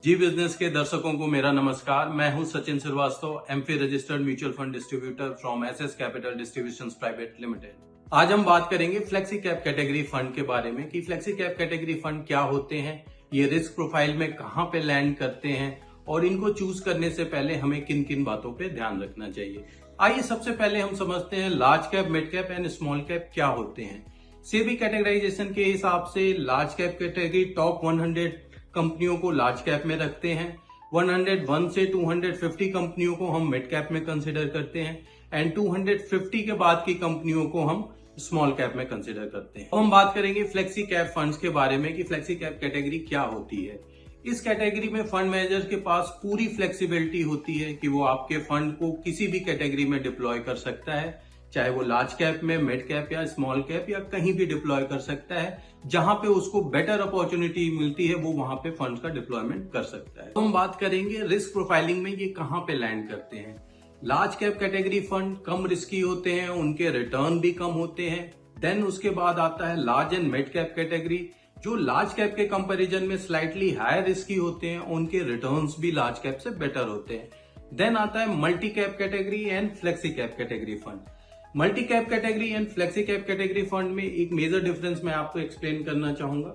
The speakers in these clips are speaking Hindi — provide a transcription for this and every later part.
जी बिजनेस के दर्शकों को मेरा नमस्कार। मैं हूं Sachin Srivastava, AMFI registered mutual fund distributor from SS capital distributions private limited. आज हम बात करेंगे फ्लेक्सी कैप कैटेगरी फंड के बारे में कि फ्लेक्सी कैप कैटेगरी फंड क्या होते हैं, ये रिस्क प्रोफाइल में कहां पे लैंड करते हैं और इनको चूज करने से पहले हमें किन किन बातों पे ध्यान रखना चाहिए। आइए सबसे पहले हम समझते हैं large cap, mid cap and small cap क्या होते हैं। सेबी कैटेगराइजेशन के हिसाब से लार्ज कैप कैटेगरी टॉप 100 कंपनियों को लार्ज कैप में रखते हैं, 101 से 250 कंपनियों को हम मिड कैप में कंसिडर करते हैं एंड 250 के बाद की कंपनियों को हम स्मॉल कैप में कंसिडर करते हैं। अब हम बात करेंगे फ्लेक्सी कैप फंड्स के बारे में कि फ्लेक्सी कैप कैटेगरी क्या होती है। इस कैटेगरी में फंड मैनेजर के पास पूरी फ्लेक्सिबिलिटी होती है कि वो आपके फंड को किसी भी कैटेगरी में डिप्लॉय कर सकता है, चाहे वो लार्ज कैप में, मिड कैप या स्मॉल कैप या कहीं भी डिप्लॉय कर सकता है। जहां पे उसको बेटर अपॉर्चुनिटी मिलती है वो वहां पे फंड्स का डिप्लॉयमेंट कर सकता है। तो हम बात करेंगे रिस्क प्रोफाइलिंग में ये कहां पे लैंड करते हैं। लार्ज कैप कैटेगरी फंड कम रिस्की होते हैं, उनके रिटर्न भी कम होते हैं। देन उसके बाद आता है large and mid cap category, जो लार्ज कैप के कंपैरिजन में स्लाइटली हायर रिस्की होते हैं, उनके रिटर्न्स भी लार्ज कैप से बेटर होते हैं। देन आता है multi cap category and flexi cap category fund. Multi cap category and flexi cap category fund में एक मेजर डिफरेंस मैं आपको एक्सप्लेन करना चाहूंगा।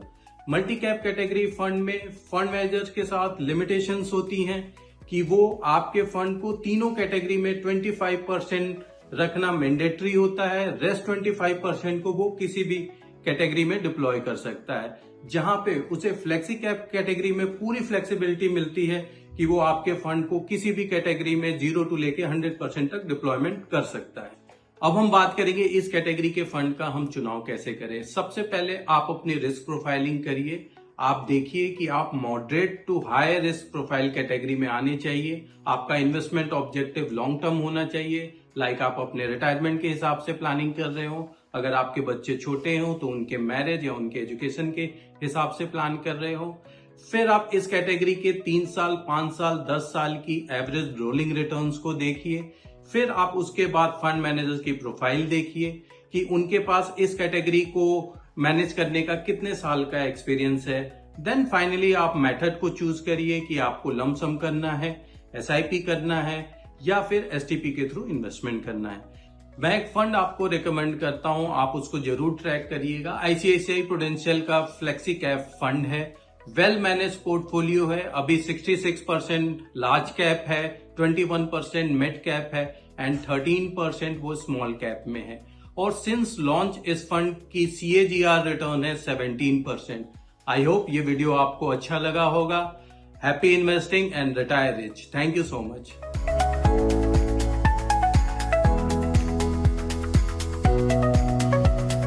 मल्टी कैप कैटेगरी फंड में फंड मैनेजर्स के साथ लिमिटेशंस होती हैं कि वो आपके फंड को तीनों कैटेगरी में 25% रखना मैंडेटरी होता है, रेस्ट 25% को वो किसी भी कैटेगरी में डिप्लॉय कर सकता है। जहां पे उसे फ्लेक्सी कैप कैटेगरी में पूरी फ्लेक्सिबिलिटी मिलती है कि वो आपके फंड को किसी भी कैटेगरी में 0 टू लेके 100% तक डिप्लॉयमेंट कर सकता है। अब हम बात करेंगे इस कैटेगरी के फंड का हम चुनाव कैसे करें। सबसे पहले आप अपनी रिस्क प्रोफाइलिंग करिए। आप देखिए कि आप moderate to high risk profile category में आने चाहिए। आपका इन्वेस्टमेंट ऑब्जेक्टिव लॉन्ग टर्म होना चाहिए, लाइक आप अपने रिटायरमेंट के हिसाब से प्लानिंग कर रहे हो। अगर आपके बच्चे छोटे हो तो उनके मैरिज या उनके एजुकेशन के हिसाब से प्लान कर रहे हो। फिर आप इस कैटेगरी के 3 साल, 5 साल, 10 साल की एवरेज रोलिंग रिटर्न्स को देखिए। फिर आप उसके बाद फंड मैनेजर्स की प्रोफाइल देखिए कि उनके पास इस कैटेगरी को मैनेज करने का कितने साल का एक्सपीरियंस है। देन फाइनली आप मेथड को चूज करिए कि आपको लमसम करना है, एसआईपी करना है या फिर एसटीपी के थ्रू इन्वेस्टमेंट करना है। मैं एक फंड आपको रिकमेंड करता हूं, आप उसको जरूर ट्रैक करिएगा। आईसीआईसीआई प्रूडेंशियल का फ्लेक्सी कैप फंड है, वेल मैनेज पोर्टफोलियो है। अभी 66% लार्ज कैप है, 21% मिड कैप है एंड 13% वो स्मॉल कैप में है। और सिंस लॉन्च इस फंड की CAGR रिटर्न है 17%। आई होप ये वीडियो आपको अच्छा लगा होगा। Happy investing and retire rich. Thank you so much.